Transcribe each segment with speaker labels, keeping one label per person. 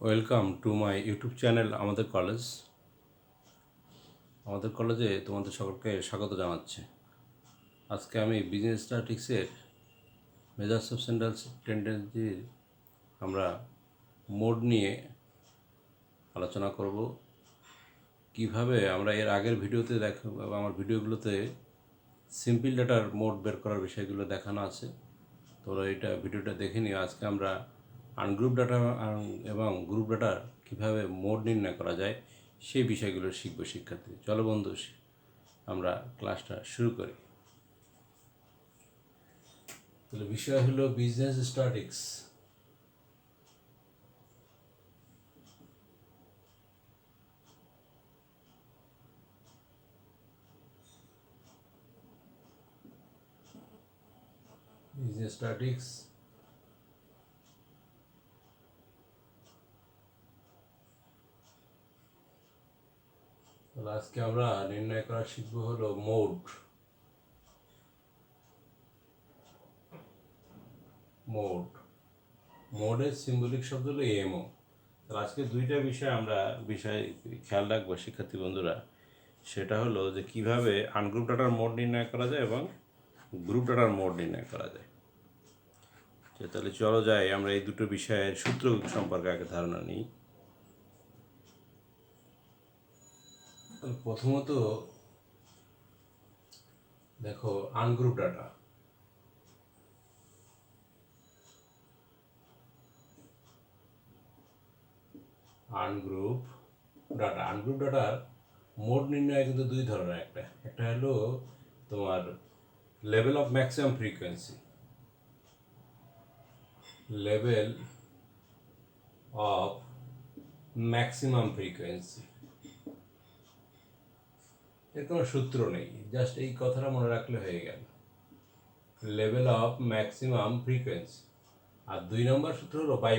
Speaker 1: Welcome to my YouTube channel আমাদের কলেজে তোমাদের সকলকে স্বাগত জানাচ্ছি। আজকে আমি বিজনেস স্ট্যাটিস্টিক্সের মেজার্স অফ সেন্ট্রাল টেন্ডেন্সির আমরা মোড নিয়ে আলোচনা করব। কিভাবে আমরা এর আগের ভিডিওতে আমার ভিডিওগুলোতে সিম্পল ডাটার মোড বের করার বিষয়গুলো দেখানো আছে, তোমরা ভিডিওটা দেখে নিও। আজকে আমরা আনগ্রুপ ডাটা এবং গ্রুপ ডাটার কীভাবে মোড নির্ণয় করা যায় সেই বিষয়গুলো শিখব শিক্ষার্থী। চলো বন্ধু, আমরা ক্লাসটা শুরু করি। তাহলে বিষয় হলো বিজনেস স্ট্যাটিস্টিক্স। বিজনেস স্ট্যাটিস্টিক্স তাহলে আজকে আমরা নির্ণয় করা শিখবো হলো মোডের সিম্বলিক শব্দ হলো এমও। তাহলে আজকে দুইটা বিষয় খেয়াল রাখবো শিক্ষার্থী বন্ধুরা। সেটা হলো যে কিভাবে আনগ্রুপ ডাটার মোড নির্ণয় করা যায় এবং গ্রুপ ডাটার মোড নির্ণয় করা যায়। তাহলে চলো যাই, আমরা এই দুটো বিষয়ের সূত্র সম্পর্কে আগে ধারণা নিই। প্রথমত দেখো, আনগ্রুপ ডাটা আনগ্রুপ ডাটার মোড নির্ণয় কিন্তু দুই ধরনের। একটা হলো তোমার লেভেল অফ ম্যাক্সিমাম ফ্রিকোয়েন্সি, এর কোনো সূত্র নেই, জাস্ট এই কথাটা মনে রাখলে হয়ে গেল, লেভেল অফ ম্যাক্সিমাম ফ্রিকোয়েন্সি। আর দুই নম্বর সূত্র হলো বাই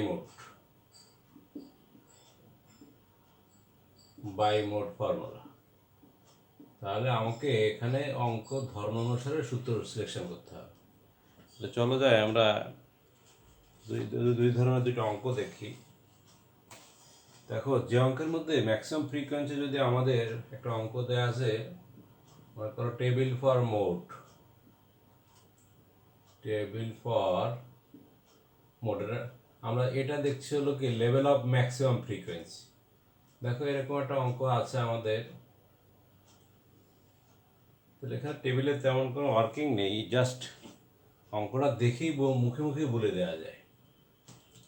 Speaker 1: মোড ফর্মুলা। তাহলে আমাকে এখানে অঙ্ক ধর্ম অনুসারে সূত্র সিলেকশন করতে হবে। তাহলে চলো যাই, আমরা দুই ধরনের দুটো অঙ্ক দেখি। দেখো, যে অঙ্কের মধ্যে ম্যাক্সিমাম ফ্রিকোয়েন্সি যদি আমাদের একটা অঙ্ক দেওয়া আছে, মনে করো টেবিল ফর মোড, আমরা এটা দেখছি হলো কি লেভেল অফ ম্যাক্সিমাম ফ্রিকোয়েন্সি। দেখো এরকম একটা অঙ্ক আছে আমাদের। তাহলে এখানে টেবিলে তেমন কোনো ওয়ার্কিং নেই, জাস্ট অঙ্কটা দেখেই মুখে মুখে বলে দেওয়া যায়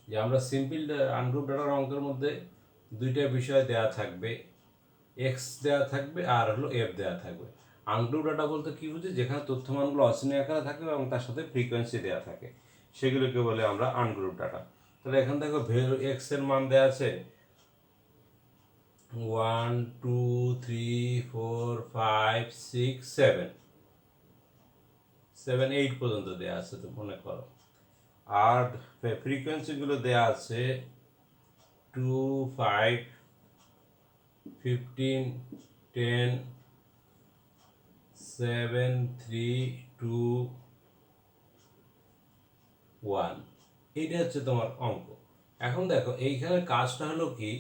Speaker 1: যে আমরা সিম্পল আনগ্রুপ ডাটার অঙ্কের মধ্যে দুইটা বিষয় দেওয়া থাকবে, এক্স দেওয়া থাকবে আর হলো এফ দেওয়া থাকবে। আনগ্রুপ ডাটা বলতে কী বুঝি, যেখানে তথ্যমানগুলো অশ্রেণী আকারে থাকবে এবং তার সাথে ফ্রিকোয়েন্সি দেওয়া থাকে, সেগুলোকে বলে আমরা আনগ্রুপ ডাটা। তাহলে এখান থেকে ভ্যালু এক্স এর মান দেওয়া আছে 1 2 3 4 5 6 7 8 পর্যন্ত দেওয়া আছে, তো মনে করো। আর ফ্রিকোয়েন্সিগুলো দেওয়া আছে 2 5 15 10 7 3 2 1। এইটা হচ্ছে তোমার অঙ্ক। এখন দেখো এইখানে কাজটা হলো কি,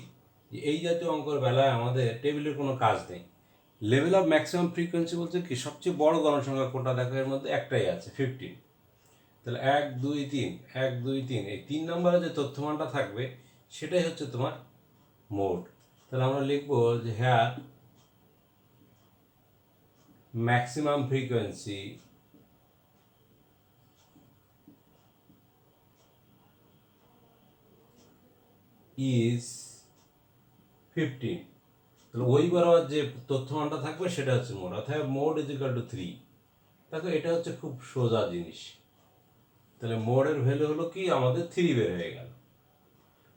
Speaker 1: যে এই জাতীয় অঙ্কের বেলায় আমাদের টেবিলের কোনো কাজ নেই। লেভেল অফ ম্যাক্সিমাম ফ্রিকোয়েন্সি বলতে কি, সবচেয়ে বড় গণসংখ্যা কোনটা দেখো, এর মধ্যে একটাই আছে 15। তাহলে 1 2 3 1 2 3, এই 3 নম্বরে যে তথ্যমানটা থাকবে সেটাই হচ্ছে তোমার মোড। তাহলে আমরা লিখবো যে হ্যাঁ, ম্যাক্সিমাম ফ্রিকোয়েন্সি ইজ 15। তাহলে ওই বরাবর যে তথ্যমানটা থাকবে সেটা হচ্ছে মোড, অর্থাৎ মোড ইজ ইকাল টু 3। দেখো এটা হচ্ছে খুব সোজা জিনিস। তাহলে মোডের ভ্যালু হলো কি, আমাদের 3 বের হয়ে গেল।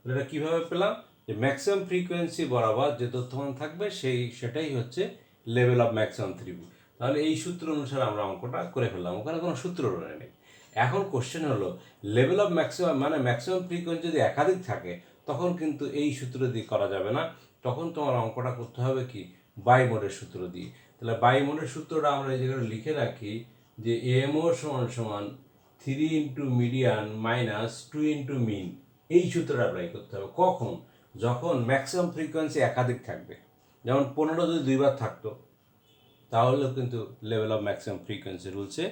Speaker 1: এটা কীভাবে পেলাম, যে ম্যাক্সিমাম ফ্রিকোয়েন্সি বরাবর যে তথ্যমান থাকবে সেটাই হচ্ছে লেভেল অফ ম্যাক্সিমাম 3। তাহলে এই সূত্র অনুসারে আমরা অঙ্কটা করে ফেললাম, ওখানে কোনো সূত্র নেই। এখন কোশ্চেন হলো, লেভেল অফ ম্যাক্সিমাম মানে ম্যাক্সিমাম ফ্রিকোয়েন্সি যদি একাধিক থাকে তখন কিন্তু এই সূত্র দিয়ে করা যাবে না, তখন তোমার অঙ্কটা করতে হবে কি, বাই মোডের সূত্র দিয়ে। তাহলে বাই মোডের সূত্রটা আমরা এই জায়গায় লিখে রাখি যে এমও সমান সমান 3 into median minus 2 into mean. এই সূত্রটা অ্যাপ্লাই করতে হবে কখন, যখন ম্যাক্সিমাম ফ্রিকোয়েন্সি একাধিক থাকবে, যেমন 15 যদি দুইবার থাকতো, তাহলেও কিন্তু লেভেল অফ ম্যাক্সিমাম ফ্রিকোয়েন্সি রুলসে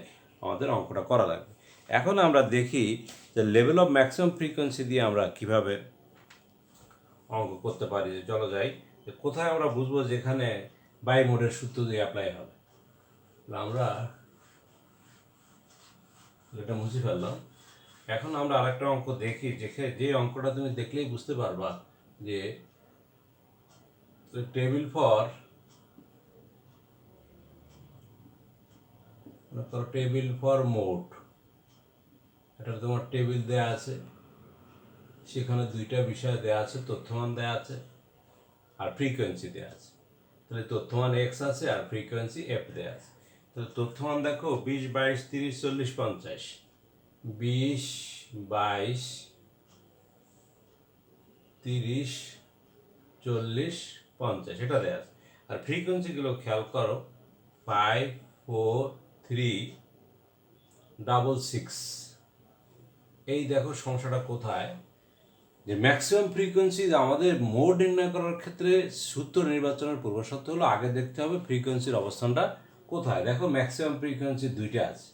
Speaker 1: আমাদের অঙ্কটা করা লাগবে। এখন আমরা দেখি যে লেভেল অফ ম্যাক্সিমাম ফ্রিকোয়েন্সি দিয়ে আমরা কিভাবে অঙ্ক করতে পারি। যে চলো যাই, যে কোথায় আমরা বুঝবো যেখানে বাই মোডের সূত্র দিয়ে অ্যাপ্লাই হবে। আমরা এটা মুছে ফেললাম। এখন আমরা আরেকটা অঙ্ক দেখি, যে অঙ্কটা তুমি দেখলেই বুঝতে পারবা যে টেবিল ফর মোড, এটা তোমার টেবিল দেয়া আছে, সেখানে দুইটা বিষয় দেয়া আছে, তথ্যমান দেয়া আছে আর ফ্রিকোয়েন্সি দেয়া আছে। তাহলে তথ্যমান এক্স আছে আর ফ্রিকোয়েন্সি এফ দেয়া আছে। তাহলে তথ্যমান দেখো 20, 22, 30, 40, 50, 20, 22, 30, 40, 50 এটা দেয়া আছে। আর ফ্রিকোয়েন্সিগুলো খেয়াল করো 5, 4, 3, 6, এই দেখো সমস্যাটা কোথায়, যে ম্যাক্সিমাম ফ্রিকোয়েন্সি আমাদের মোড নির্ণয় করার ক্ষেত্রে সূত্র নির্বাচনের পূর্বশর্ত হলো আগে দেখতে হবে ফ্রিকোয়েন্সির অবস্থানটা কোথায়। দেখো ম্যাক্সিমাম ফ্রিকোয়েন্সি দুইটা আছে,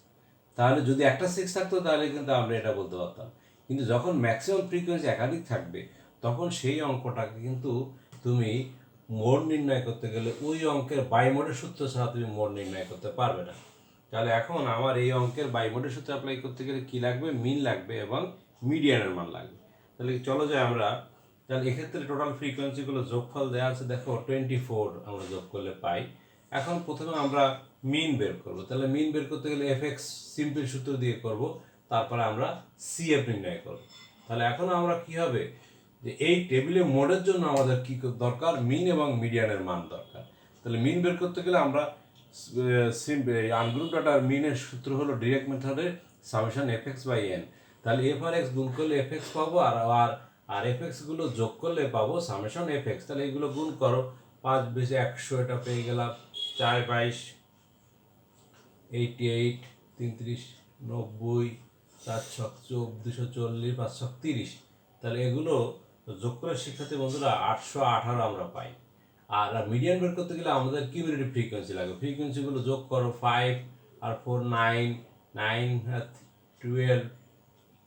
Speaker 1: তাহলে যদি একটা 6 থাকতো তাহলে কিন্তু আমরা এটা বলতে পারতাম। কিন্তু যখন ম্যাক্সিমাম ফ্রিকোয়েন্সি একাধিক থাকবে, তখন সেই অঙ্কটাকে কিন্তু তুমি মোড নির্ণয় করতে গেলে ওই অঙ্কের বাইমোডের সূত্র ছাড়া তুমি মোড নির্ণয় করতে পারবে না। তাহলে এখন আমার এই অঙ্কের বাইমোডের সূত্র অ্যাপ্লাই করতে গেলে কী লাগবে, মিন লাগবে এবং মিডিয়ানের মান লাগবে। তাহলে চলো যাই আমরা, তাহলে এক্ষেত্রে টোটাল ফ্রিকোয়েন্সিগুলো যোগফল দেওয়া আছে, দেখো 24 আমরা যোগ করলে পাই। এখন প্রথমে আমরা মিন বের করব। তাহলে মিন বের করতে গেলে এফএক্স সিম্পল সূত্র দিয়ে করব, তারপরে আমরা সিএফ নির্ণয় করব। তাহলে এখন আমরা কি হবে, যে এই টেবিলে মোডের জন্য আমাদের কি দরকার, মিন এবং মিডিয়ানের মান দরকার। তাহলে মিন বের করতে গেলে আমরা আনগ্রুপ ডাটার মিনের সূত্র হলো ডিরেক্ট মেথডে summation f x by n. তাহলে এফ আর এক্স গুণ করলে এফ এক্স পাবো, আর এফ এক্স গুলো যোগ করলে পাবো সামেশন এফ এক্স। তাহলে এগুলো গুণ করো, 5 বেশি 100, এটা পেয়ে গেলাম 4, 22, 88, 33, 90, 4 ছক 240, 5 ছক 30। তাহলে এগুলো যোগ করে শিক্ষার্থী বন্ধুরা 818 আমরা পাই। আর মিডিয়ান বের করতে গেলে আমাদের কিউমিউলেটিভ ফ্রিকোয়েন্সি লাগবে। ফ্রিকোয়েন্সিগুলো যোগ করো, 5 আর 4 9, 9 12,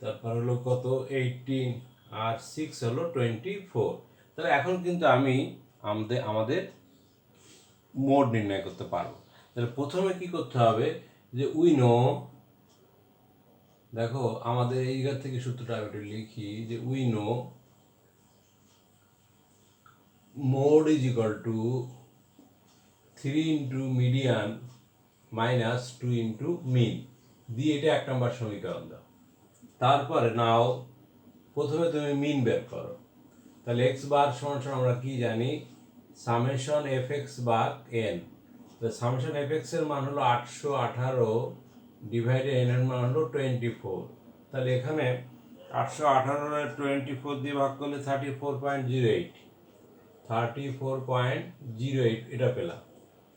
Speaker 1: তারপর হলো কত 18, আর 6 হলো 24। তাহলে এখন কিন্তু আমি আমাদের মোড নির্ণয় করতে পারবো। তাহলে প্রথমে কি করতে হবে, যে উইনো, দেখো আমাদের এই জায়গা থেকে সূত্রটা আমি একটু লিখি, যে we know mode is equal to 3 into median minus 2 into mean দিয়ে, এটা 1 নম্বর সমীকরণ দাও। তারপরে নাও প্রথমে তুমি মিন বের করো। তাহলে এক্স বার সমান আমরা কি জানি, summation f x bar N. তাহলে সামেশন এফ এক্স এর মান হলো 818 ডিভাইডেড এন এর মান হলো 24। তাহলে এখানে 818 24 দিয়ে ভাগ করলে 34.08, 34.08 এটা পেলাম।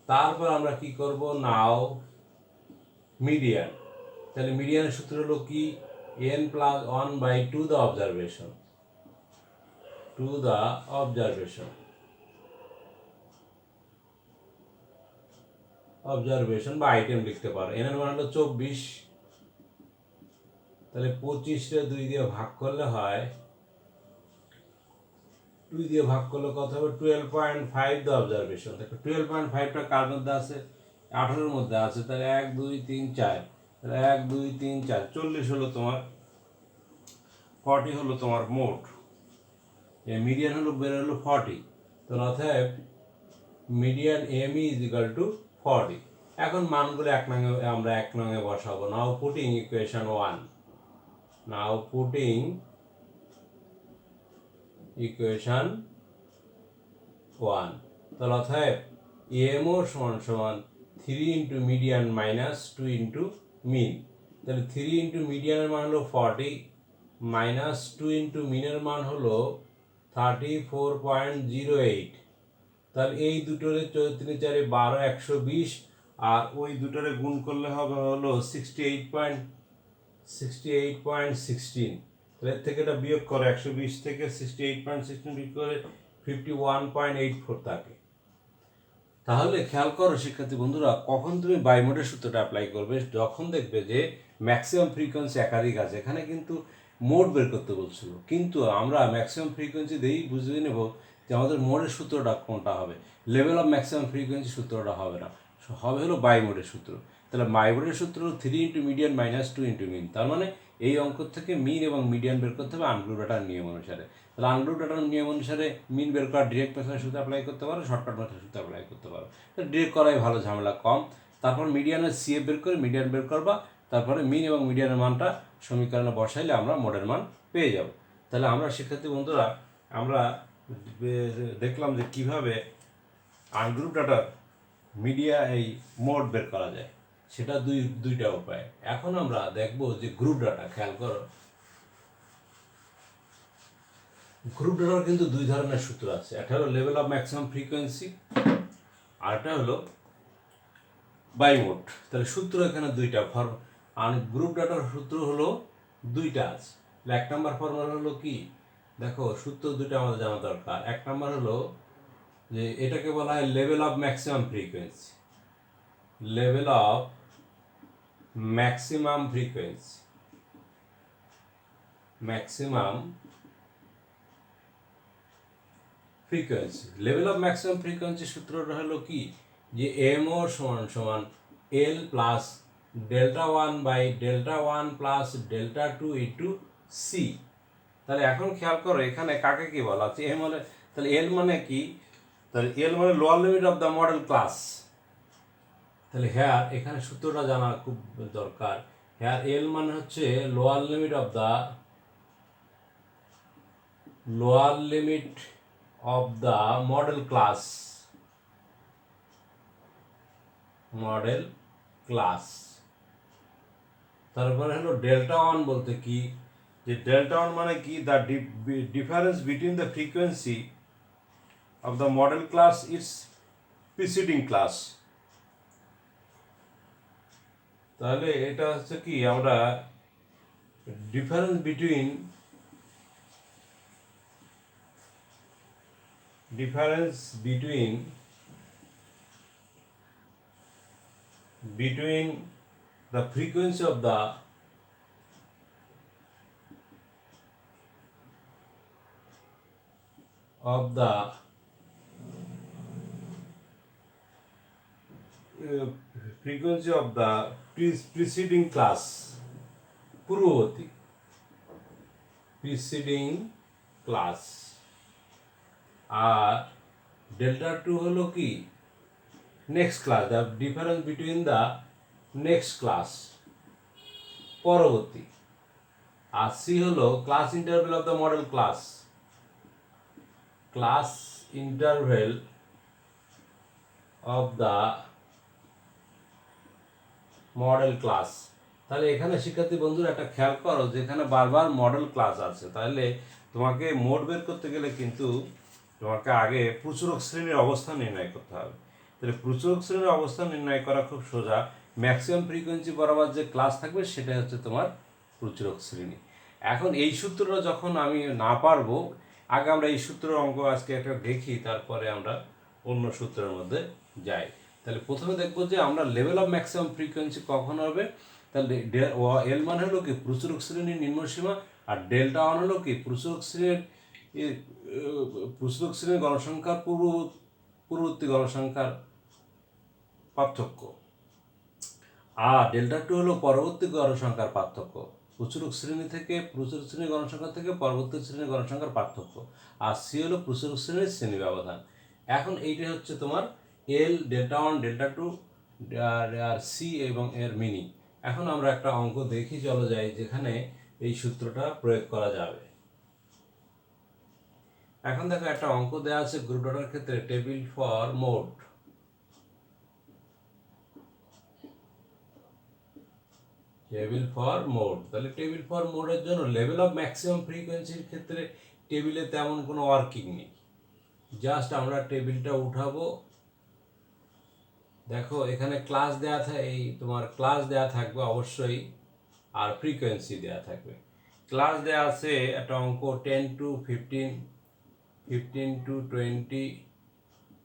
Speaker 1: তারপর আমরা কি করব, নাও মিডিয়ান। তাহলে মিডিয়ানের সূত্র হলো কি, n plus 1/2 the observation, observation বা আইটেম লিখতে পারো। n এর মান হলো 24। তাহলে 25 2 দিয়ে ভাগ করলে হয়, 2 দিয়ে ভাগ করলে কত হবে, 12.5 দ্য অবজারভেশন। দেখো 12.5টা কার মধ্যে আছে, 18 এর মধ্যে আছে। তাহলে 1 2 3 4, তাহলে 1 2 3 4 40 হলো তোমার, 40 হলো তোমার মোট। মিডিয়ান হলো বের হলো 40। তো অতএব median M is equal to 40। এখন মানগুলো আমরা 1 নঙে বসাবো। Now putting equation 1, now putting equation 1। তাহলে অতএব এমও সমান 3 into median minus 2 into mean. তাহলে 3 ইন্টু মিডিয়ানের মান হলো 40 মাইনাস 2 ইন্টু মিনের মান হলো 34.08। তাহলে এই দুটোরে 3 4 12, 120, আর ওই দুটোরে গুণ করলে হবে হলো 68.16। এর থেকে এটা বিয়োগ করে 120 থেকে 68.16 বিয়োগ করে 51.84 থাকে। তাহলে খেয়াল করো শিক্ষার্থী বন্ধুরা, কখন তুমি বাইমোডের সূত্রটা অ্যাপ্লাই করবে? যখন দেখবে যে ম্যাক্সিমাম ফ্রিকোয়েন্সি একাধিক আছে। এখানে কিন্তু মোড বের করতে বলছিল, কিন্তু আমরা ম্যাক্সিমাম ফ্রিকোয়েন্সি দিয়েই বুঝিয়ে নেব যে আমাদের মোডের সূত্রটা কোনটা হবে। লেভেল অফ ম্যাক্সিমাম ফ্রিকোয়েন্সি সূত্রটা হবে না, হবে হলো বাইমোডের সূত্র। তাহলে বাইমোডের সূত্র হলো 3 into median minus 2 into mean. তার মানে এই অঙ্ক থেকে মিন এবং মিডিয়ান বের করতে হবে আনগ্রুপ ডাটার নিয়ম অনুসারে। তাহলে আনগ্রুপ ডাটার নিয়ম অনুসারে মিন বের করা ডিরেক্ট মেথডের সূত্র অ্যাপ্লাই করতে পারো, শর্টকাট মেথডের সূত্র অ্যাপ্লাই করতে পারো। ডিরেক্ট করাই ভালো, ঝামেলা কম। তারপর মিডিয়ানের সিএফ বের করে মিডিয়ান বের করবা, তারপরে মিন এবং মিডিয়ানের মানটা সমীকরণে বসাইলে আমরা মোডের মান পেয়ে যাব। তাহলে আমরা শিক্ষার্থী বন্ধুরা আমরা দেখলাম যে কিভাবে আনগ্রুপ ডাটার মিডিয়া এই মোড বের করা যায়, সেটা দুইটা উপায়। এখন আমরা দেখব যে গ্রুপ ডাটা। খেয়াল করো, গ্রুপ ডাটার কিন্তু দুই ধরনের সূত্র আছে। একটা হলো লেভেল অফ ম্যাক্সিমাম ফ্রিকোয়েন্সি, আর একটা হলো বাইমোড। তাহলে সূত্র এখানে দুইটা গ্রুপ ডাটার সূত্র হলো দুইটা আছে। এক নম্বর ফর্মুলা হলো কি, দেখো সূত্র দুইটা আমাদের জানা দরকার। এক নম্বর হলো যে এটাকে বলা হয় level of maximum frequency, level of maximum frequency, maximum frequency. Level of maximum frequency সূত্রটা হলো কি, যে এমও সমান সমান L plus delta one by delta one plus delta two into C. তাহলে এখন খেয়াল করো এখানে কাকে কি বলা আছে, এম মানে, তাহলে এল মানে কি, তাহলে এল মানে lower limit of the model class. তাহলে হেয়ার এখানে সূত্রটা জানা খুব দরকার। হেয়ার এল মানে হচ্ছে lower limit of the model class, model class. তারপরে হলো ডেল্টা ওয়ান বলতে কি, যে ডেল্টা ওয়ান মানে কি, the difference between the frequency of the model class it's preceding class. তাহলে এটা হচ্ছে কি, আমরা difference between the frequency of the frequency of the preceding class, পূর্ববর্তী preceding class। আর ডেল্টা টু হলো কি, next class, the difference between the next class, পরবর্তী। আর C হলো class interval of the model class, class interval of the model class. তাহলে এখানে শিক্ষার্থী বন্ধুরা একটা খেয়াল করো, যেখানে বারবার মডেল ক্লাস আছে, তাহলে তোমাকে মোড বের করতে গেলে কিন্তু তোমাকে আগে প্রচুরক শ্রেণীর অবস্থান নির্ণয় করতে হবে। তাহলে প্রচুরক শ্রেণীর অবস্থান নির্ণয় করা খুব সোজা। ম্যাক্সিমাম ফ্রিকোয়েন্সি বরাবর যে ক্লাস থাকবে সেটা হচ্ছে তোমার প্রচুরক শ্রেণী। এখন এই সূত্রটা যখন আমি না পারবো, আগে আমরা এই সূত্রের অঙ্ক আজকে একটা দেখি, তারপরে আমরা অন্য সূত্রের মধ্যে যাই। তাহলে প্রথমে দেখবো যে আমরা লেভেল অফ ম্যাক্সিমাম ফ্রিকোয়েন্সি কখন হবে। তাহলে এল মানে হলো কি প্রচুরক শ্রেণীর নিম্নসীমা, আর ডেল্টা ওয়ান হলো কি প্রচুরক শ্রেণীর গণসংখ্যার পূর্ববর্তী গণসংখ্যার পার্থক্য, আর ডেল্টা টু হলো পরবর্তী গণসংখ্যার পার্থক্য। প্রচুরক শ্রেণীর গণসংখ্যা থেকে পরবর্তী শ্রেণীর গণসংখ্যার পার্থক্য। আর সি হলো প্রচুরক শ্রেণীর শ্রেণী ব্যবধান। এখন এইটা হচ্ছে তোমার এল, ডেল্টা ওয়ান, ডেল্টা টু, আর সি এবং এর মিনিং। এখন আমরা একটা অঙ্ক দেখি, চলো যাই, যেখানে এই সূত্রটা প্রয়োগ করা যাবে। এখন দেখো একটা অঙ্ক দেওয়া আছে গ্রুপ ডাটার ক্ষেত্রে, টেবিল ফর মোড। তাহলে টেবিল ফর মোডের জন্য লেভেল অফ ম্যাক্সিমাম ফ্রিকোয়েন্সির ক্ষেত্রে টেবিলে তেমন কোনো ওয়ার্কিং নেই, জাস্ট আমরা টেবিলটা উঠাবো। দেখো এখানে ক্লাস দেয়া থাকে, এই তোমার ক্লাস দেয়া থাকবে অবশ্যই, আর ফ্রিকোয়েন্সি দেয়া থাকবে। ক্লাস দেওয়া আছে একটা অঙ্ক 10 to 15, 15 to 20,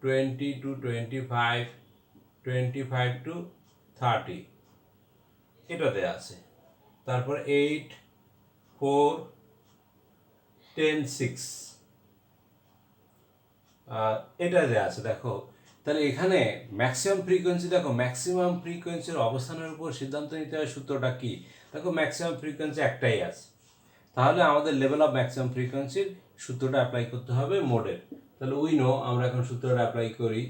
Speaker 1: 20 to 25, 25 to 30 এটা দেওয়া আছে। তারপর 8, 4, 10, 6 এটা দেওয়া আছে। দেখো তাহলে এখানে ম্যাক্সিমাম ফ্রিকোয়েন্সি, দেখো ম্যাক্সিমাম ফ্রিকোয়েন্সির অবস্থানের উপর সিদ্ধান্ত নিতে হয় সূত্রটা কি। দেখো ম্যাক্সিমাম ফ্রিকোয়েন্সি একটাই আছে, তাহলে আমাদের লেভেল অফ ম্যাক্সিমাম ফ্রিকোয়েন্সির সূত্রটা অ্যাপ্লাই করতে হবে মোডের। তাহলে উই নো, আমরা এখন সূত্রটা অ্যাপ্লাই করি।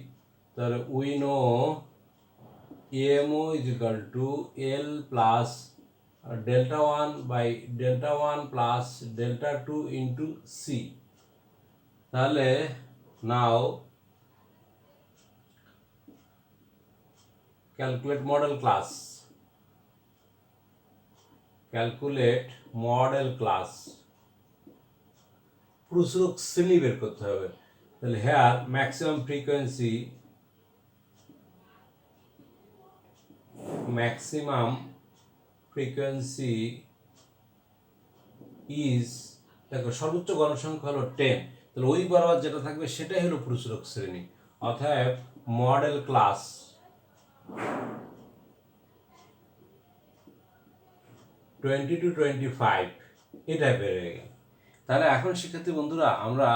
Speaker 1: তাহলে we know EMO is equal to L plus delta 1 by delta 1 plus delta 2 into C। তাহলে নাও calculate model class, calculate model class, প্রচুরক শ্রেণী বের করতে হবে। তাহলে here maximum frequency, maximum frequency is, দেখো সর্বোচ্চ গণসংখ্যা হলো 10, তাহলে ওই বরাবর যেটা থাকবে সেটাই হলো প্রচুরক শ্রেণী। অতএব মডেল ক্লাস 20 to 25 এটা বেড়ে গেল। তাহলে এখন শিক্ষার্থী বন্ধুরা আমরা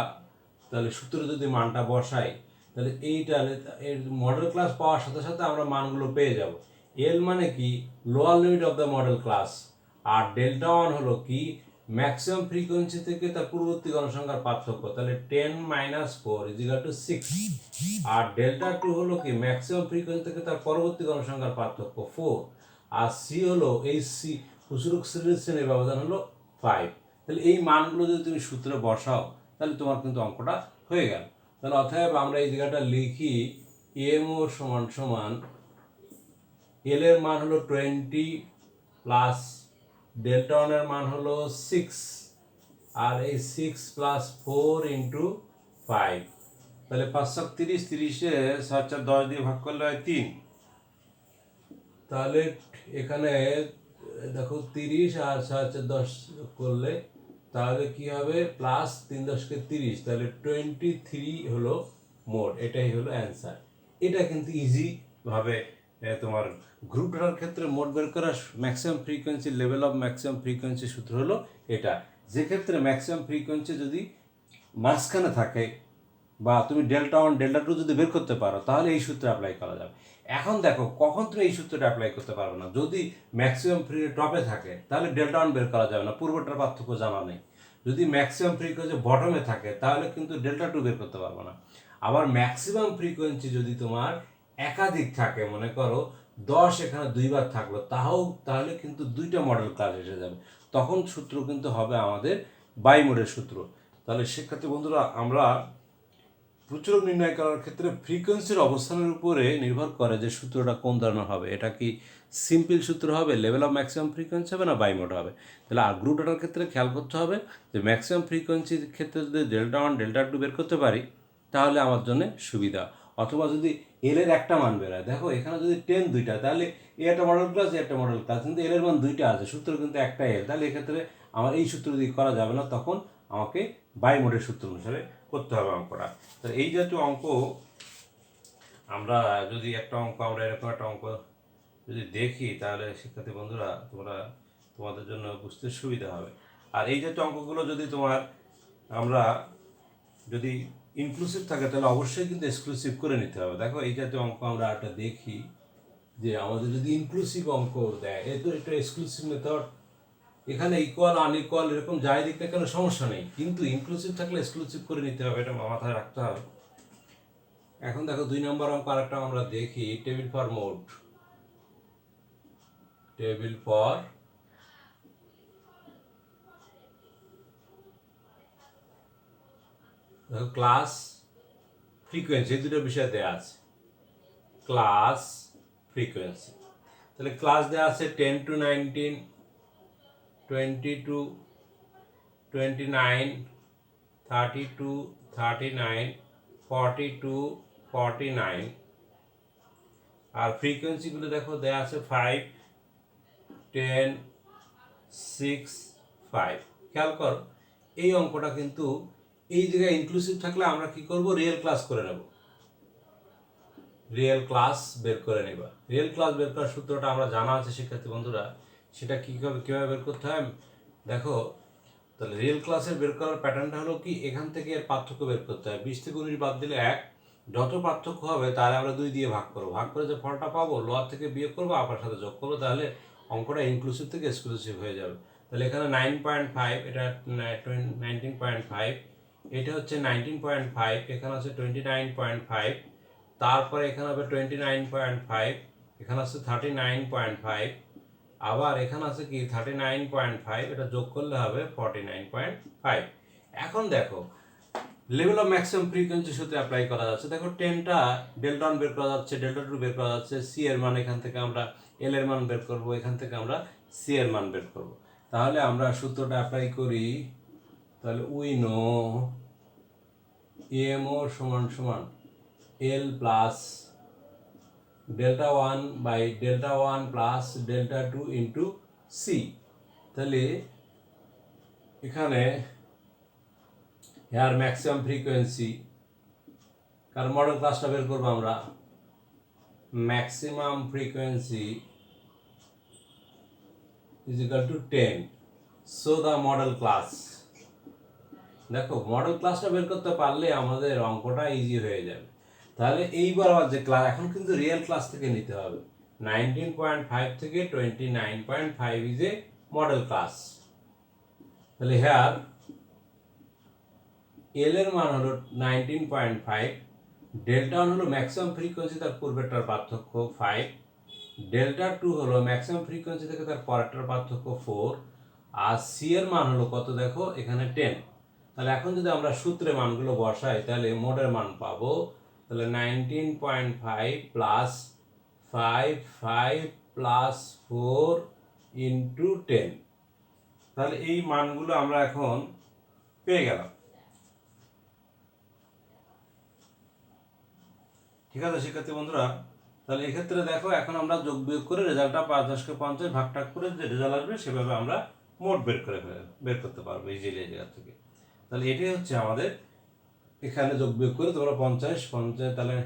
Speaker 1: তাহলে সূত্রে যদি মানটা বসাই, তাহলে এইটা এর মডেল ক্লাস পাওয়ার সাথে সাথে আমরা মানগুলো পেয়ে যাব। এল মানে কি, lower limit of the model class, আর ডেল্টা 1 হলো কি, ম্যাক্সিমাম ফ্রিকোয়েন্সি থেকে তার পূর্ববর্তী গণসংখ্যার পার্থক্য। তাহলে 10 - 4 = 6, আর ডেল্টা 2 হলো কি, ম্যাক্সিমাম ফ্রিকোয়েন্সি থেকে তার পরবর্তী গণসংখ্যার পার্থক্য 4, আর সি হলো এই সি প্রচুরক শ্রেণীর ব্যবধান হলো 5। তাহলে এই মানগুলো যদি তুমি সূত্রে বসাও তাহলে তোমার কিন্তু অঙ্কটা হয়ে গেল। তাহলে অতএব আমরা এই জায়গাটা লিখি এমও সমান সমান এল এর মান হলো 20 প্লাস ডেল্টা 1 এর মান হলো 6, আর এই 6 প্লাস 4 ইন্টু 5, তাহলে 5 30, 30-এ 7 দিয়ে ভাগ করলে হয় 3। তাহলে এখানে দেখো 30 আর 7 করলে তাহলে কি হবে, প্লাস 3 10 30, তাহলে 23 হলো মোড। এটাই হলো অ্যান্সার। এটা কিন্তু ইজি ভাবে তোমার গ্রুপ ডেটার ক্ষেত্রে মোড বের করার maximum frequency, level of maximum frequency সূত্র হলো এটা। যে ক্ষেত্রে ম্যাক্সিমাম ফ্রিকোয়েন্সি যদি মাঝখানে থাকে বা তুমি ডেল্টা 1 ডেল্টা 2 যদি বের করতে পারো তাহলে এই সূত্রে অ্যাপ্লাই করা যাবে। এখন দেখো কখন তুমি এই সূত্রটা অ্যাপ্লাই করতে পারবে না, যদি ম্যাক্সিমাম ফ্রি টপে থাকে তাহলে ডেল্টা 1 বের করা যাবে না, পূর্বটার পার্থক্য জানা নেই। যদি ম্যাক্সিমাম ফ্রিকোয়েন্সি বটমে থাকে তাহলে কিন্তু ডেল্টা 2 বের করতে পারবো না। আবার ম্যাক্সিমাম ফ্রিকোয়েন্সি যদি তোমার একাধিক থাকে, মনে করো 10 এখানে 2বার থাকলো, তাহলে কিন্তু 2টা মডেল ক্লাস এসে যাবে, তখন সূত্র কিন্তু হবে আমাদের বাই মোডের সূত্র। তাহলে শিক্ষার্থী বন্ধুরা আমরা প্রচুরক নির্ণয় করার ক্ষেত্রে ফ্রিকোয়েন্সির অবস্থানের উপরে নির্ভর করে যে সূত্রটা কোন ধরনের হবে। এটা কি সিম্পল সূত্র হবে, লেভেল অফ ম্যাক্সিমাম ফ্রিকোয়েন্সি হবে, না বাইমোড হবে। তাহলে আর গ্রুপ ডাটার ক্ষেত্রে খেয়াল করতে হবে যে ম্যাক্সিমাম ফ্রিকোয়েন্সির ক্ষেত্রে যদি ডেল্টা 1 ডেল্টা 2 বের করতে পারি তাহলে আমার জন্য সুবিধা। অথবা যদি এল এর একটা মান বেরোয়, দেখো এখানে যদি 10 দুইটা, তাহলে এ একটা মডেল ক্লাস, এ একটা মডেল ক্লাস, কিন্তু এল এর মান দুইটা আছে, সূত্র কিন্তু একটাই এল, তাহলে এক্ষেত্রে আমার এই সূত্র যদি করা যাবে না, তখন আমাকে বাই মোডের সূত্র অনুসারে করতে হবে অঙ্কটা। তো এই জাতীয় অঙ্ক আমরা যদি একটা অঙ্ক আমরা এরকম একটা অঙ্ক যদি দেখি তাহলে শিক্ষার্থী বন্ধুরা তোমাদের জন্য বুঝতে সুবিধা হবে। আর এই জাতীয় অঙ্কগুলো যদি আমরা যদি ইনক্লুসিভ থাকে তাহলে অবশ্যই কিন্তু এক্সক্লুসিভ করে নিতে হবে। দেখো এই জাতীয় অঙ্ক আমরা একটা দেখি যে আমাদের যদি ইনক্লুসিভ অঙ্ক দেয়, এ তো এটা এক্সক্লুসিভ মেথড, এখানে ইকুয়াল আনইকুয়াল এরকম যাই দিক না কেন সমস্যা নেই, কিন্তু ইনক্লুসিভ থাকলে এক্সক্লুসিভ করে নিতে হবে, এটা মাথায় রাখতে হবে। এখন দেখো 2 নম্বর অঙ্ক আরেকটা আমরা দেখি, table for mode, table for class frequency, দুটো বিষয় দেওয়া আছে, ক্লাস ফ্রিকোয়েন্সি। তাহলে ক্লাস দেওয়া আছে 10 to 19, 20 to 29, 30 to 39, 40 to 49, আর ফ্রিকোয়েন্সিগুলো দেখো দেওয়া আছে 5, 10, 6, 5। খেয়াল করো এই অঙ্কটা কিন্তু এই জায়গায় ইনক্লুসিভ থাকলে আমরা কি করব, রিয়েল ক্লাস করে নেব, রিয়েল ক্লাস বের করে নেবা। রিয়েল ক্লাস বের করার সূত্রটা আমরা জানা আছে শিক্ষার্থী বন্ধুরা, সেটা কীভাবে বের করতে হয় দেখো। তাহলে রিয়েল ক্লাসের বের করার প্যাটার্নটা হলো কি, এখান থেকে এর পার্থক্য বের করতে হয়। 20 থেকে 19 বাদ দিলে 1, যত পার্থক্য হবে তাহলে আমরা 2 দিয়ে ভাগ করবো, ভাগ করে যে ফলটা পাবো লোয়ার থেকে বিয়োগ করবো, আপার সাথে যোগ করবো, তাহলে অঙ্কটা ইনক্লুসিভ থেকে এক্সক্লুসিভ হয়ে যাবে। তাহলে এখানে 9.5, এটা 19.5, এটা হচ্ছে 19.5, এখানে আছে 29.5, তারপরে এখানে হবে 29.5, এখানে আছে 39.5, আবার এখানে আছে কি 39.5, এটা যোগ করলে হবে 49.5। এখন দেখো লেভেল অফ ম্যাক্সিমাম ফ্রিকোয়েন্সি সূত্রে অ্যাপ্লাই করা যাচ্ছে। দেখো 10টা ডেল্টা 1 বের করা যাচ্ছে, ডেল্টা 2 বের করা যাচ্ছে, সি এর মান এখান থেকে আমরা এল এর মান বের করব, এখান থেকে আমরা সি এর মান বের করব। তাহলে আমরা সূত্রটা অ্যাপ্লাই করি, তাহলে উই নো এমও সমান সমান L plus delta 1 by delta 1 plus delta 2 into C. তাহলে এখানে হেয়ার ম্যাক্সিমাম ফ্রিকোয়েন্সি, কারণ মডেল ক্লাসটা বের করবো আমরা, maximum frequency is equal to 10, so the model class. দেখো মডেল ক্লাসটা বের করতে পারলে আমাদের অঙ্কটা ইজি হয়ে যাবে। তাহলে এইবার আবার যে ক্লাস, এখন কিন্তু রিয়েল ক্লাস থেকে নিতে হবে, 19.5 থেকে 29.5 ইজ এ মডেল ক্লাস। তাহলে হেয়ার এল এর মান হলো 19.5, ডেল্টা 1 হলো ম্যাক্সিমাম ফ্রিকোয়েন্সি, তার পূর্বেরটার পার্থক্য 5, ডেল্টা 2 হলো ম্যাক্সিমাম ফ্রিকোয়েন্সি থেকে তার পরেরটার পার্থক্য 4, আর সি এর মান হলো কত দেখো এখানে 10। তাহলে এখন যদি আমরা সূত্রে মানগুলো বসাই তাহলে মোডের মান পাবো, তাহলে 19.5 প্লাস 5 প্লাস 4 ইন্টু 10। তাহলে এই মানগুলো আমরা এখন পেয়ে গেলাম। ঠিক আছে শিক্ষার্থী বন্ধুরা, তাহলে এক্ষেত্রে দেখো এখন আমরা যোগ বিয়োগ করে রেজাল্টটা 5 10কে 50 ভাগ টাগ করে যে রেজাল্ট আসবে সেভাবে আমরা মোট বের করতে পারবো এই জায়গা থেকে। তাহলে এটাই হচ্ছে আমাদের এখানে যোগ বিয়োগ করে তোমরা 50 তাহলে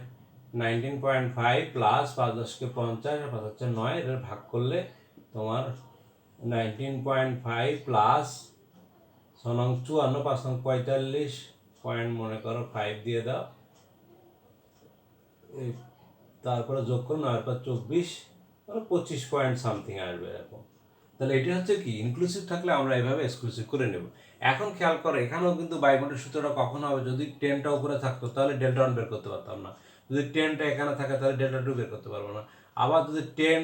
Speaker 1: 19.5 প্লাস 5 10কে 50 আর 5 হচ্ছে 9, এটা ভাগ করলে তোমার 19.5 প্লাস 6 নং 54, 5 নং 45, পয়েন্ট মনে করো 5 দিয়ে দাও, তারপরে যোগ করো 9 পর 24, 25 পয়েন্ট সামথিং আসবে এরকম। তাহলে এটা হচ্ছে কি ইনক্লুসিভ থাকলে আমরা এইভাবে এক্সক্লুসিভ করে নেব। এখন খেয়াল করো এখানেও কিন্তু বাইমোডের সূত্রটা কখন হবে, যদি 10টা উপরে থাকতো তাহলে ডেল্টা 1 বের করতে পারতাম না, যদি 10টা এখানে থাকে তাহলে ডেল্টা 2 বের করতে পারবো না, আবার যদি 10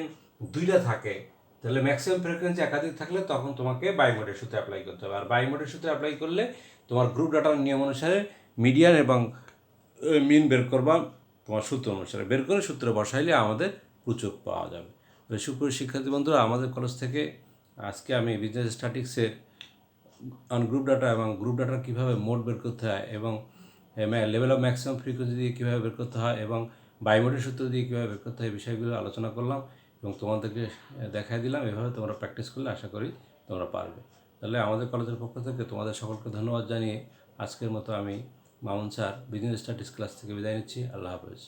Speaker 1: দুইটা থাকে তাহলে ম্যাক্সিমাম ফ্রিকোয়েন্সি একাধিক থাকলে তখন তোমাকে বাইমোডের সূত্র অ্যাপ্লাই করতে হবে। আর বাইমোডের সূত্র অ্যাপ্লাই করলে তোমার গ্রুপ ডাটার নিয়ম অনুসারে মিডিয়ান এবং মিন বের করবা, তোমার সূত্র অনুসারে বের করে সূত্র বসাইলে আমাদের প্রচুর পাওয়া যাবে। সুপ্রিয় শিক্ষার্থী বন্ধুরা, আমাদের কলেজ থেকে আজকে আমি বিজনেস স্ট্যাটিক্সের গ্রুপ ডাটা এবং গ্রুপ ডাটার কীভাবে মোড বের করতে হয় এবং লেভেল অফ ম্যাক্সিমাম ফ্রিকোয়েন্সি দিয়ে কীভাবে বের করতে হয় এবং বাইমোডের সূত্র দিয়ে কীভাবে বের করতে হয় এই বিষয়গুলো আলোচনা করলাম এবং তোমাদেরকে দেখাই দিলাম। এভাবে তোমরা প্র্যাকটিস করলে আশা করি তোমরা পারবে। তাহলে আমাদের কলেজের পক্ষ থেকে তোমাদের সকলকে ধন্যবাদ জানিয়ে আজকের মতো আমি Mamun sir business studies class থেকে বিদায় নিচ্ছি। আল্লাহ হাফেজ।